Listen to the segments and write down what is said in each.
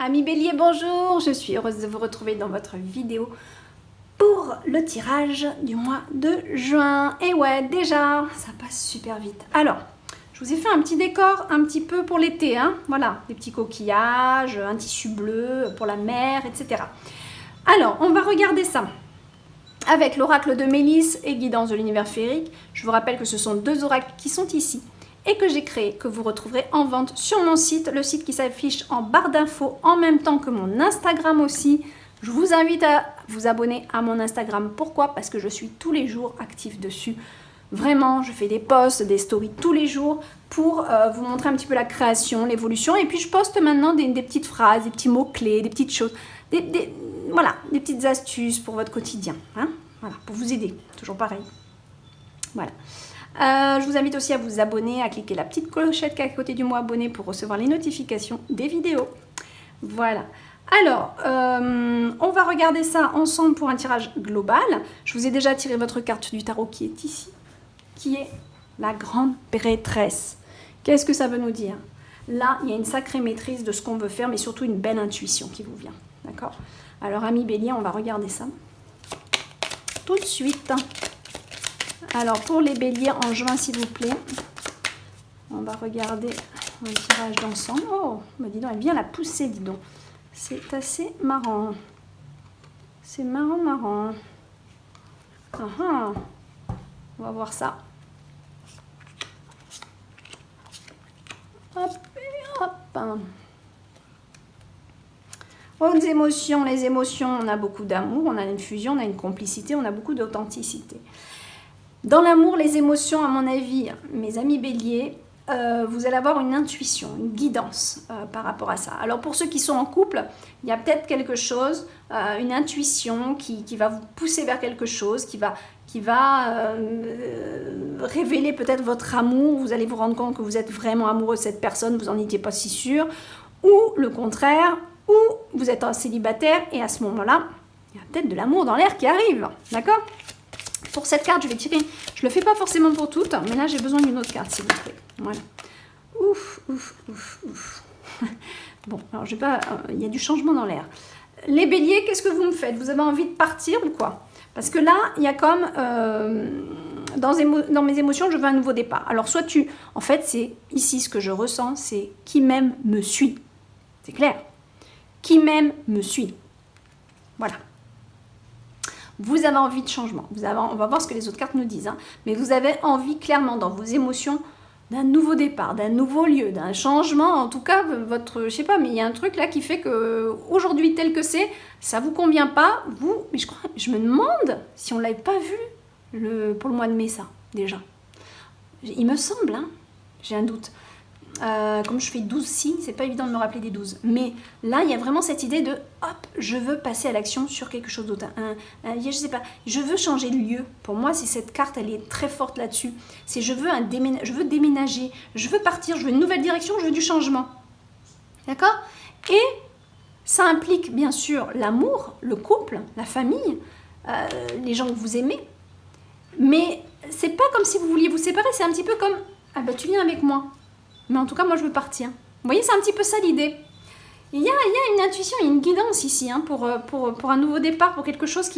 Amis Bélier, bonjour! Je suis heureuse de vous retrouver dans votre vidéo pour le tirage du mois de juin. Et ouais, déjà, ça passe super vite. Alors, je vous ai fait un petit décor un petit peu pour l'été, hein. Voilà, des petits coquillages, un tissu bleu pour la mer, etc. Alors, on va regarder ça avec l'oracle de Mélisse et Guidance de l'univers féerique. Je vous rappelle que ce sont deux oracles qui sont ici et que j'ai créé, que vous retrouverez en vente sur mon site, le site qui s'affiche en barre d'infos en même temps que mon Instagram aussi. Je vous invite à vous abonner à mon Instagram. Pourquoi? Parce que je suis tous les jours active dessus. Vraiment, je fais des posts, des stories tous les jours pour vous montrer un petit peu la création, l'évolution. Et puis je poste maintenant des petites phrases, des petits mots-clés, des petites choses, voilà, des petites astuces pour votre quotidien. Hein, voilà, pour vous aider, toujours pareil. Voilà. Je vous invite aussi à vous abonner, à cliquer la petite clochette qui est à côté du mot abonné pour recevoir les notifications des vidéos. Voilà. Alors, on va regarder ça ensemble pour un tirage global. Je vous ai déjà tiré votre carte du tarot qui est ici, qui est la grande prêtresse. Qu'est-ce que ça veut nous dire? Là, il y a une sacrée maîtrise de ce qu'on veut faire, mais surtout une belle intuition qui vous vient. D'accord? Alors, amis Bélier, on va regarder ça tout de suite. Alors, pour les béliers en juin, s'il vous plaît, on va regarder un tirage d'ensemble. Oh, bah dis donc, elle vient la pousser, dis donc. C'est assez marrant. C'est marrant, marrant. On va voir ça. Hop, et hop. Aux émotions, les émotions, on a beaucoup d'amour, on a une fusion, on a une complicité, on a beaucoup d'authenticité. Dans l'amour, les émotions, à mon avis, mes amis béliers, vous allez avoir une intuition, une guidance par rapport à ça. Alors pour ceux qui sont en couple, il y a peut-être quelque chose, une intuition qui va vous pousser vers quelque chose, qui va révéler peut-être votre amour. Vous allez vous rendre compte que vous êtes vraiment amoureux de cette personne, vous n'en étiez pas si sûr. Ou le contraire, ou vous êtes un célibataire et à ce moment-là, il y a peut-être de l'amour dans l'air qui arrive. D'accord ? Pour cette carte, je vais tirer. Je ne le fais pas forcément pour toutes, mais là, j'ai besoin d'une autre carte, s'il vous plaît. Voilà. Ouf, ouf, ouf, ouf. Bon, alors, je vais pas... il y a du changement dans l'air. Les béliers, qu'est-ce que vous me faites? Vous avez envie de partir ou quoi? Parce que là, il y a comme... dans mes émotions, je veux un nouveau départ. Alors, soit tu... En fait, c'est ici ce que je ressens, c'est qui m'aime me suit. C'est clair. Qui m'aime me suit. Voilà. Vous avez envie de changement. On va voir ce que les autres cartes nous disent. Hein. Mais vous avez envie clairement dans vos émotions d'un nouveau départ, d'un nouveau lieu, d'un changement. En tout cas, je sais pas, mais il y a un truc là qui fait que aujourd'hui tel que c'est, ça vous convient pas. Mais je me demande si on l'avait pas vu pour le mois de mai, ça, déjà. Il me semble, hein, j'ai un doute. Comme je fais 12 signes, c'est pas évident de me rappeler des 12. Mais là, il y a vraiment cette idée de hop, je veux passer à l'action sur quelque chose d'autre. Je sais pas, je veux changer de lieu. Pour moi, c'est cette carte, elle est très forte là-dessus. C'est je veux déménager, je veux partir, je veux une nouvelle direction, je veux du changement. D'accord? Et ça implique bien sûr l'amour, le couple, la famille, les gens que vous aimez. Mais c'est pas comme si vous vouliez vous séparer, c'est un petit peu comme ah bah tu viens avec moi. Mais en tout cas, moi, je veux partir. Vous voyez, c'est un petit peu ça l'idée. Il y a une intuition, il y a une guidance ici hein, pour un nouveau départ, pour quelque chose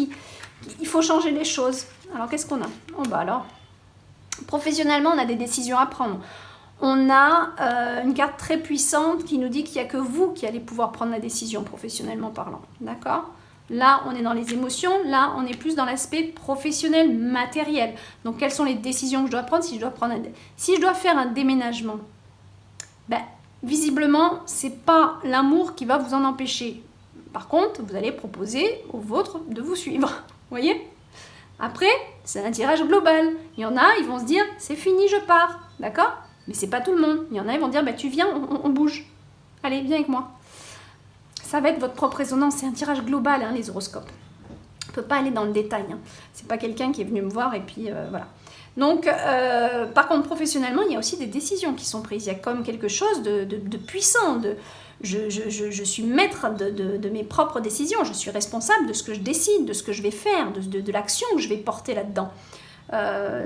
il faut changer les choses. Alors, qu'est-ce qu'on a? Oh, bah alors, professionnellement, on a des décisions à prendre. On a une carte très puissante qui nous dit qu'il n'y a que vous qui allez pouvoir prendre la décision, professionnellement parlant. D'accord? Là, on est dans les émotions. Là, on est plus dans l'aspect professionnel, matériel. Donc, quelles sont les décisions que je dois prendre si je dois faire un déménagement? Ben, visiblement, c'est pas l'amour qui va vous en empêcher. Par contre, vous allez proposer au vôtre de vous suivre. Vous voyez? Après, c'est un tirage global. Il y en a, ils vont se dire, c'est fini, je pars. D'accord? Mais c'est pas tout le monde. Il y en a, ils vont dire, ben, tu viens, on bouge. Allez, viens avec moi. Ça va être votre propre résonance. C'est un tirage global, hein, les horoscopes. On ne peut pas aller dans le détail. Hein. C'est pas quelqu'un qui est venu me voir et puis voilà. Donc, par contre, professionnellement, il y a aussi des décisions qui sont prises. Il y a comme quelque chose de puissant. Je suis maître de mes propres décisions. Je suis responsable de ce que je décide, de ce que je vais faire, de l'action que je vais porter là-dedans.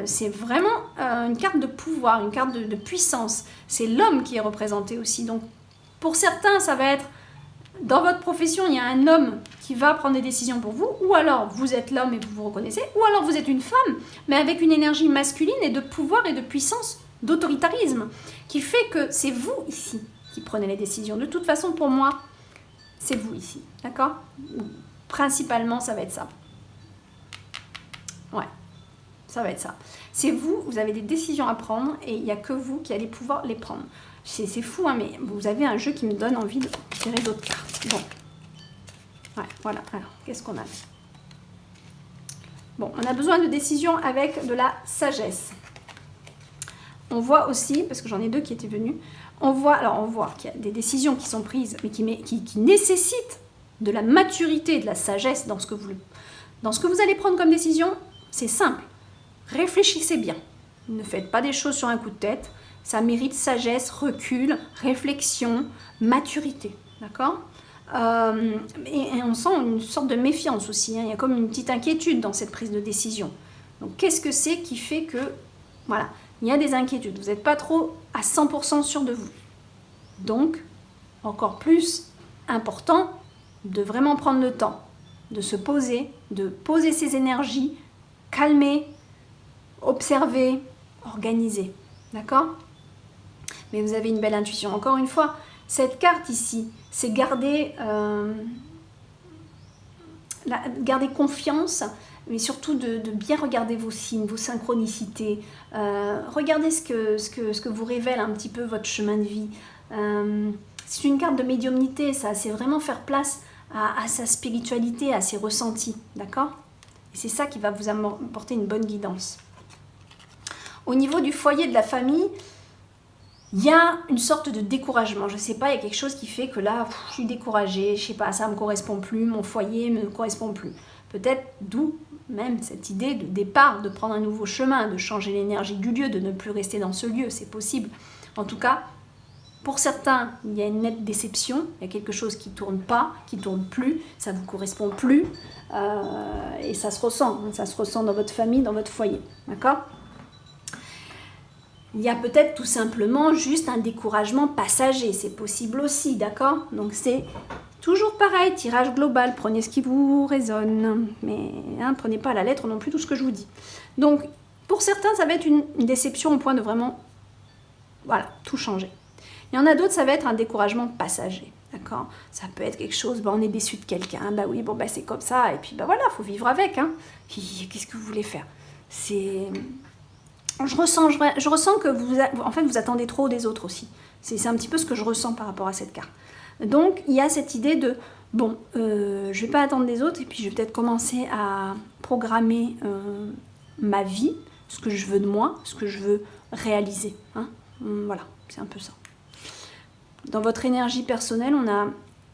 C'est vraiment une carte de pouvoir, une carte de puissance. C'est l'homme qui est représenté aussi. Donc, pour certains, ça va être Dans votre profession, il y a un homme qui va prendre des décisions pour vous, ou alors vous êtes l'homme et vous vous reconnaissez, ou alors vous êtes une femme, mais avec une énergie masculine et de pouvoir et de puissance, d'autoritarisme, qui fait que c'est vous ici qui prenez les décisions. De toute façon, pour moi, c'est vous ici, d'accord? Principalement, ça va être ça. Ouais, ça va être ça. C'est vous, vous avez des décisions à prendre et il n'y a que vous qui allez pouvoir les prendre. C'est fou, hein, mais vous avez un jeu qui me donne envie de tirer d'autres cartes. Bon. Ouais, voilà. Alors, qu'est-ce qu'on a? Bon, on a besoin de décisions avec de la sagesse. On voit aussi, parce que j'en ai deux qui étaient venus, on voit qu'il y a des décisions qui sont prises, mais qui nécessitent de la maturité et de la sagesse dans ce que vous allez prendre comme décision. C'est simple. Réfléchissez bien. Ne faites pas des choses sur un coup de tête. Ça mérite sagesse, recul, réflexion, maturité. D'accord ? Et on sent une sorte de méfiance aussi. Hein. Il y a comme une petite inquiétude dans cette prise de décision. Donc, qu'est-ce que c'est qui fait que... Voilà, il y a des inquiétudes. Vous n'êtes pas trop à 100% sûr de vous. Donc, encore plus important de vraiment prendre le temps de se poser, de poser ses énergies, calmer, observer, organiser. D'accord ? Mais vous avez une belle intuition. Encore une fois, cette carte ici, c'est garder confiance, mais surtout de bien regarder vos signes, vos synchronicités. Regardez ce que vous révèle un petit peu votre chemin de vie. C'est une carte de médiumnité, ça. C'est vraiment faire place à sa spiritualité, à ses ressentis. D'accord ? Et c'est ça qui va vous apporter une bonne guidance. Au niveau du foyer de la famille, il y a une sorte de découragement. Je ne sais pas, il y a quelque chose qui fait que là, je suis découragée, je ne sais pas, ça ne me correspond plus, mon foyer ne me correspond plus. Peut-être d'où même cette idée de départ, de prendre un nouveau chemin, de changer l'énergie du lieu, de ne plus rester dans ce lieu, c'est possible. En tout cas, pour certains, il y a une nette déception, il y a quelque chose qui ne tourne pas, qui ne tourne plus, ça ne vous correspond plus, et ça se ressent dans votre famille, dans votre foyer. D'accord ? Il y a peut-être tout simplement juste un découragement passager, c'est possible aussi, d'accord? Donc c'est toujours pareil, tirage global, prenez ce qui vous résonne, mais prenez pas à la lettre non plus tout ce que je vous dis. Donc pour certains, ça va être une déception au point de vraiment, voilà, tout changer. Il y en a d'autres, ça va être un découragement passager, d'accord? Ça peut être quelque chose, on est déçu de quelqu'un, oui, c'est comme ça, et puis voilà, faut vivre avec, hein. Qu'est-ce que vous voulez faire? Je ressens que vous attendez trop des autres aussi. C'est un petit peu ce que je ressens par rapport à cette carte. Donc, il y a cette idée de, je ne vais pas attendre des autres et puis je vais peut-être commencer à programmer ma vie, ce que je veux de moi, ce que je veux réaliser. Hein. Voilà, c'est un peu ça. Dans votre énergie personnelle, on a...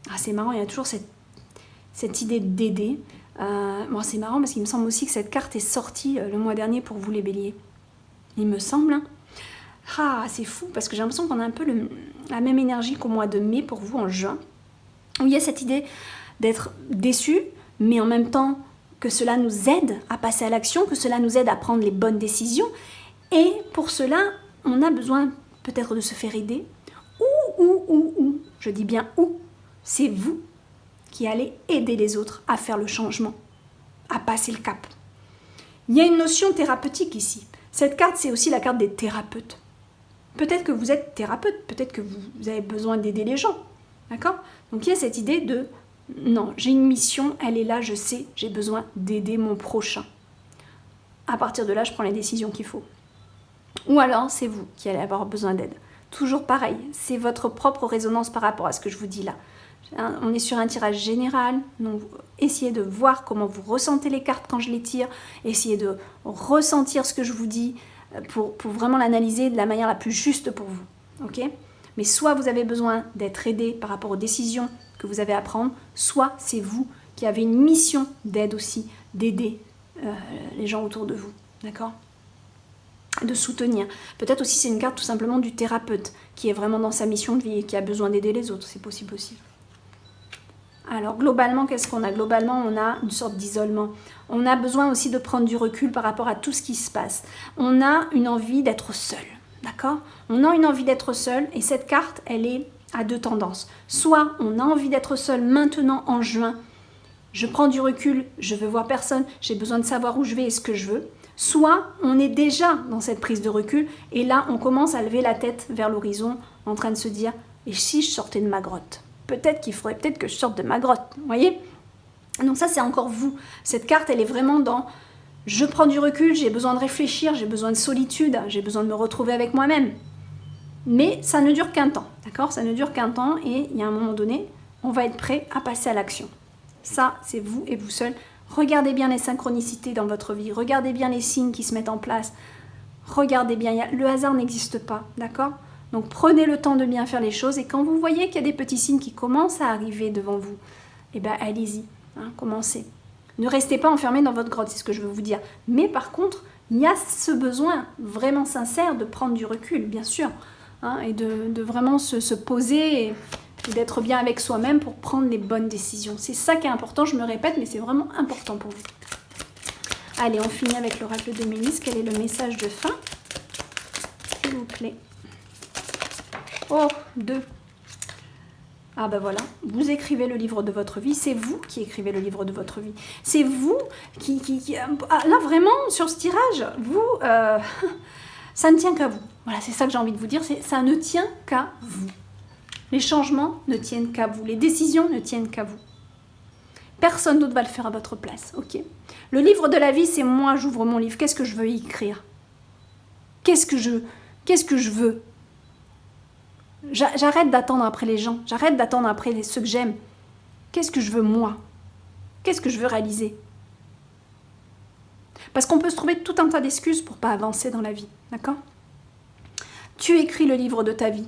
Ah, c'est marrant, il y a toujours cette idée d'aider. C'est marrant parce qu'il me semble aussi que cette carte est sortie le mois dernier pour vous les béliers. Il me semble. Ah, c'est fou parce que j'ai l'impression qu'on a un peu la même énergie qu'au mois de mai pour vous en juin. Où il y a cette idée d'être déçu, mais en même temps que cela nous aide à passer à l'action, que cela nous aide à prendre les bonnes décisions. Et pour cela, on a besoin peut-être de se faire aider. Ou, je dis bien où, c'est vous qui allez aider les autres à faire le changement, à passer le cap. Il y a une notion thérapeutique ici. Cette carte, c'est aussi la carte des thérapeutes. Peut-être que vous êtes thérapeute, peut-être que vous avez besoin d'aider les gens. D'accord ? Donc il y a cette idée de, non, j'ai une mission, elle est là, je sais, j'ai besoin d'aider mon prochain. À partir de là, je prends les décisions qu'il faut. Ou alors, c'est vous qui allez avoir besoin d'aide. Toujours pareil, c'est votre propre résonance par rapport à ce que je vous dis là. On est sur un tirage général, donc essayez de voir comment vous ressentez les cartes quand je les tire, essayez de ressentir ce que je vous dis pour vraiment l'analyser de la manière la plus juste pour vous. Okay ? Mais soit vous avez besoin d'être aidé par rapport aux décisions que vous avez à prendre, soit c'est vous qui avez une mission d'aide aussi, d'aider les gens autour de vous. D'accord ? De soutenir. Peut-être aussi c'est une carte tout simplement du thérapeute qui est vraiment dans sa mission de vie et qui a besoin d'aider les autres, c'est possible aussi. Alors globalement, qu'est-ce qu'on a ? Globalement, on a une sorte d'isolement. On a besoin aussi de prendre du recul par rapport à tout ce qui se passe. On a une envie d'être seul, d'accord ? On a une envie d'être seul et cette carte, elle est à deux tendances. Soit on a envie d'être seul maintenant en juin, je prends du recul, je veux voir personne, j'ai besoin de savoir où je vais et ce que je veux. Soit on est déjà dans cette prise de recul et là on commence à lever la tête vers l'horizon en train de se dire « et si je sortais de ma grotte ?» Peut-être qu'il faudrait peut-être que je sorte de ma grotte, vous voyez? Donc ça c'est encore vous. Cette carte elle est vraiment dans « je prends du recul, j'ai besoin de réfléchir, j'ai besoin de solitude, j'ai besoin de me retrouver avec moi-même ». Mais ça ne dure qu'un temps, d'accord? Ça ne dure qu'un temps et il y a un moment donné, on va être prêt à passer à l'action. Ça, c'est vous et vous seul. Regardez bien les synchronicités dans votre vie. Regardez bien les signes qui se mettent en place. Regardez bien. Le hasard n'existe pas, d'accord? Donc, prenez le temps de bien faire les choses. Et quand vous voyez qu'il y a des petits signes qui commencent à arriver devant vous, eh bien, allez-y. Hein, commencez. Ne restez pas enfermé dans votre grotte, c'est ce que je veux vous dire. Mais par contre, il y a ce besoin vraiment sincère de prendre du recul, bien sûr. Hein, et de vraiment se poser... et d'être bien avec soi-même pour prendre les bonnes décisions. C'est ça qui est important, je me répète, mais c'est vraiment important pour vous. Allez, on finit avec l'oracle de Mélis. Quel est le message de fin? S'il vous plaît. Oh, 2. Ah ben voilà, vous écrivez le livre de votre vie, c'est vous qui écrivez le livre de votre vie. C'est vous qui là vraiment, sur ce tirage, vous, ça ne tient qu'à vous. Voilà, c'est ça que j'ai envie de vous dire, ça ne tient qu'à vous. Les changements ne tiennent qu'à vous. Les décisions ne tiennent qu'à vous. Personne d'autre va le faire à votre place. Ok. Le livre de la vie, c'est moi, j'ouvre mon livre. Qu'est-ce que je veux y écrire? Qu'est-ce que je veux? J'arrête d'attendre après les gens. J'arrête d'attendre après ceux que j'aime. Qu'est-ce que je veux moi? Qu'est-ce que je veux réaliser? Parce qu'on peut se trouver tout un tas d'excuses pour ne pas avancer dans la vie. D'accord? Tu écris le livre de ta vie.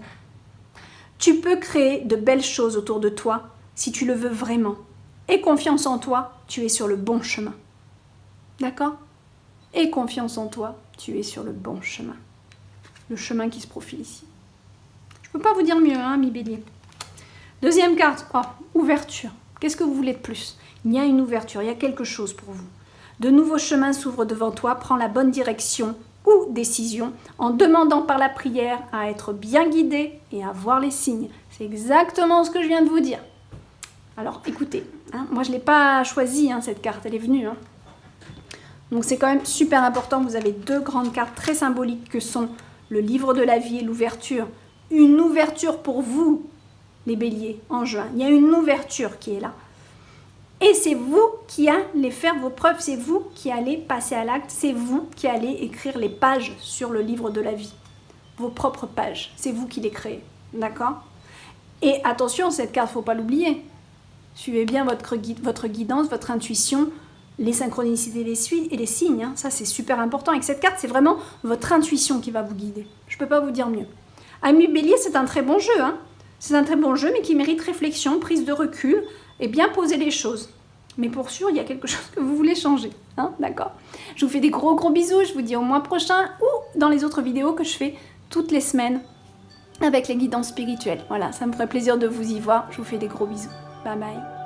Tu peux créer de belles choses autour de toi si tu le veux vraiment. Aie confiance en toi, tu es sur le bon chemin. D'accord? Aie confiance en toi, tu es sur le bon chemin. Le chemin qui se profile ici. Je ne peux pas vous dire mieux, hein, mi bélier. Deuxième carte, oh, ouverture. Qu'est-ce que vous voulez de plus? Il y a une ouverture, il y a quelque chose pour vous. De nouveaux chemins s'ouvrent devant toi, prends la bonne direction ou décision en demandant par la prière à être bien guidé et à voir les signes. C'est exactement ce que je viens de vous dire. Alors écoutez, hein, moi je ne l'ai pas choisie cette carte, elle est venue. Hein. Donc c'est quand même super important, vous avez deux grandes cartes très symboliques que sont le livre de la vie et l'ouverture. Une ouverture pour vous, les béliers, en juin. Il y a une ouverture qui est là. Et c'est vous qui allez faire vos preuves, c'est vous qui allez passer à l'acte, c'est vous qui allez écrire les pages sur le livre de la vie. Vos propres pages, c'est vous qui les créez, d'accord? Et attention, cette carte, il ne faut pas l'oublier. Suivez bien votre guidance, votre intuition, les synchronicités et les signes, hein. Ça c'est super important. Avec cette carte, c'est vraiment votre intuition qui va vous guider. Je ne peux pas vous dire mieux. Ami Bélier, c'est un très bon jeu, hein. C'est un très bon jeu, mais qui mérite réflexion, prise de recul, et bien poser les choses. Mais pour sûr, il y a quelque chose que vous voulez changer. Hein, d'accord? Je vous fais des gros bisous. Je vous dis au mois prochain ou dans les autres vidéos que je fais toutes les semaines avec les guidances spirituelles. Voilà, ça me ferait plaisir de vous y voir. Je vous fais des gros bisous. Bye bye.